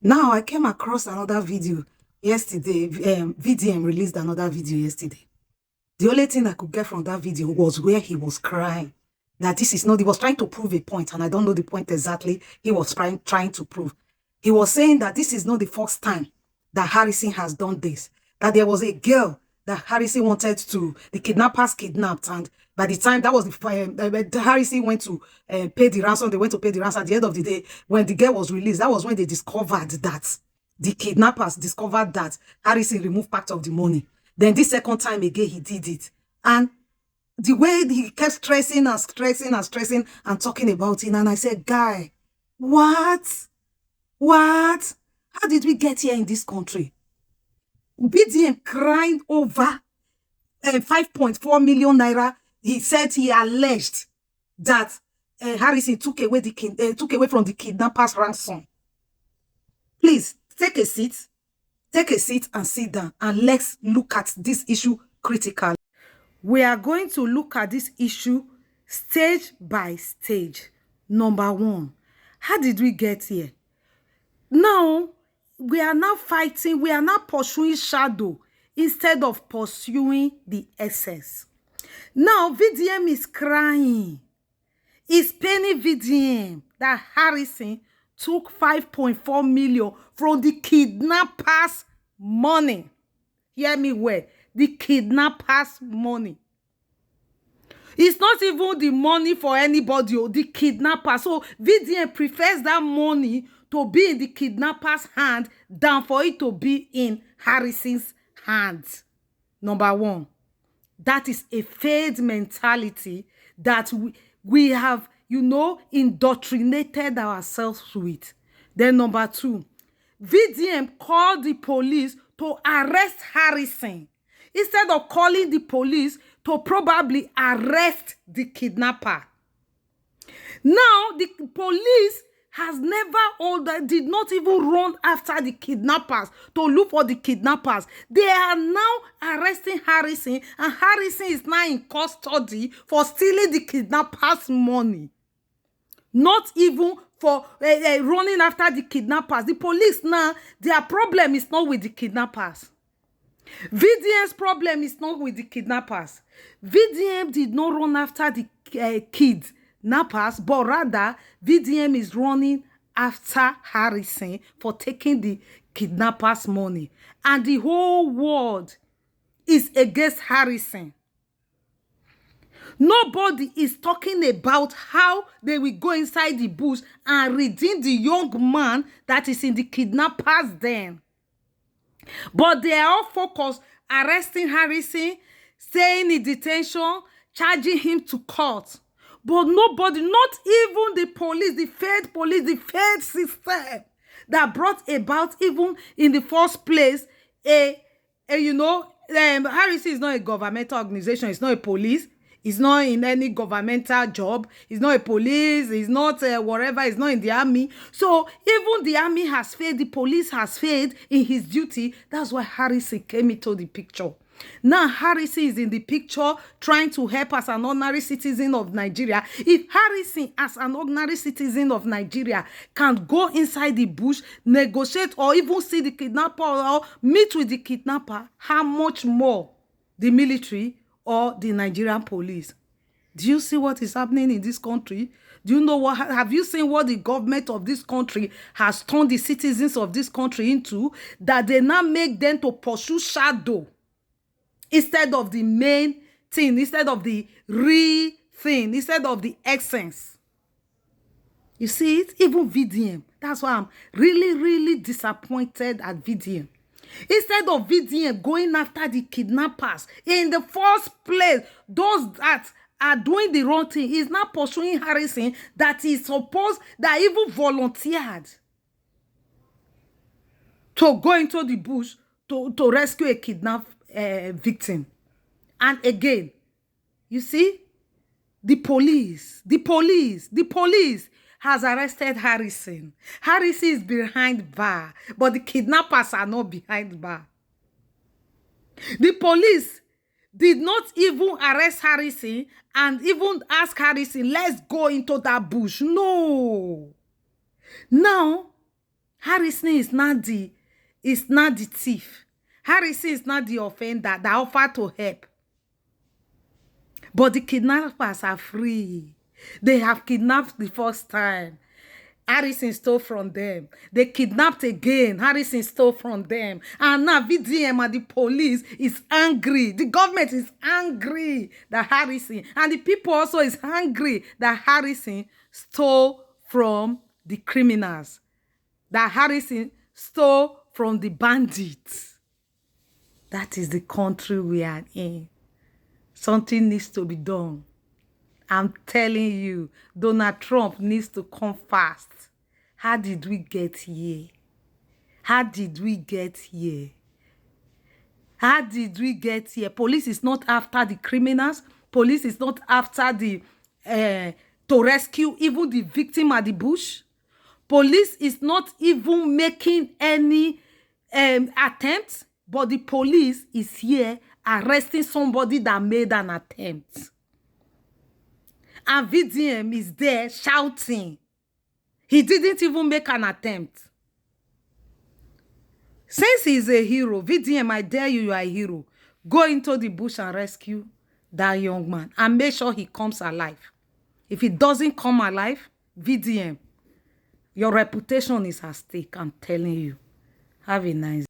Now, I came across another video yesterday. VDM released another video yesterday. The only thing I could get from that video was where he was crying. That this is not, he was trying to prove a point, and I don't know the point exactly he was trying to prove. He was saying that this is not the first time that Harrison has done this. That there was a girl that Harrison wanted to, the kidnappers kidnapped, and by the time that was the Harrison went to pay the ransom, they went to pay the ransom. At the end of the day, when the girl was released, that was when they discovered that the kidnappers discovered that Harrison removed part of the money. Then this second time again, he did it. And the way he kept stressing and stressing and stressing and talking about it. And I said, guy, what? What? How did we get here in this country? BDM crying over 5.4 million naira. He said he alleged that Harrison took away from the kidnappers' ransom. Please take a seat and sit down, and let's look at this issue critically. We are going to look at this issue stage by stage. Number one, how did we get here? Now, we are now fighting, we are now pursuing shadow instead of pursuing the essence. Now, VDM is crying. It's paining VDM that Harrison took 5.4 million from the kidnappers' money. Hear me well. The kidnappers' money. It's not even the money for anybody, or the kidnapper. So VDM prefers that money to be in the kidnapper's hand than for it to be in Harrison's hands. Number one, that is a failed mentality that we have, indoctrinated ourselves with. Then number two, VDM called the police to arrest Harrison instead of calling the police to probably arrest the kidnapper. Now, the police did not even run after the kidnappers to look for the kidnappers. They are now arresting Harrison, and Harrison is now in custody for stealing the kidnappers' money. Not even for running after the kidnappers. The police now, their problem is not with the kidnappers. VDM's problem is not with the kidnappers. VDM did not run after the kidnappers, but rather VDM is running after Harrison for taking the kidnappers' money. And the whole world is against Harrison. Nobody is talking about how they will go inside the bush and redeem the young man that is in the kidnappers' den. But they are all focused arresting Harrison, staying in detention, charging him to court. But nobody, not even the police, the failed system that brought about, even in the first place, Harrison is not a governmental organization. It's not a police. He's not in any governmental job. He's not a police. He's not whatever. He's not in the army. So even the army has failed. The police has failed in his duty. That's why Harrison came into the picture. Now Harrison is in the picture trying to help as an ordinary citizen of Nigeria. If Harrison, as an ordinary citizen of Nigeria, can go inside the bush, negotiate, or even see the kidnapper or meet with the kidnapper, how much more the military or the Nigerian police? Do you see what is happening in this country? Do you know what? Have you seen what the government of this country has turned the citizens of this country into? That they now make them to pursue shadow instead of the main thing, instead of the real thing, instead of the essence. You see it? Even VDM. That's why I'm really, really disappointed at VDM. Instead of VDM going after the kidnappers in the first place, those that are doing the wrong thing, is not pursuing Harrison that is supposed, that even volunteered to go into the bush to rescue a kidnapped victim. And again, you see, the police has arrested Harrison. Harrison is behind bar, but the kidnappers are not behind bar. The police did not even arrest Harrison and even ask Harrison, let's go into that bush. No. Now, Harrison is not the thief. Harrison is not the offender that offered to help. But the kidnappers are free. They have kidnapped the first time. Harrison stole from them. They kidnapped again. Harrison stole from them. And now VDM and the police is angry. The government is angry that Harrison, and the people also is angry that Harrison stole from the criminals. That Harrison stole from the bandits. That is the country we are in. Something needs to be done. I'm telling you, Donald Trump needs to come fast. How did we get here? How did we get here? How did we get here? Police is not after the criminals. Police is not after the to rescue even the victim at the bush. Police is not even making any attempt, but the police is here arresting somebody that made an attempt. And VDM is there shouting. He didn't even make an attempt. Since he's a hero, VDM, I dare you, you are a hero. Go into the bush and rescue that young man. And make sure he comes alive. If he doesn't come alive, VDM, your reputation is at stake, I'm telling you. Have a nice day.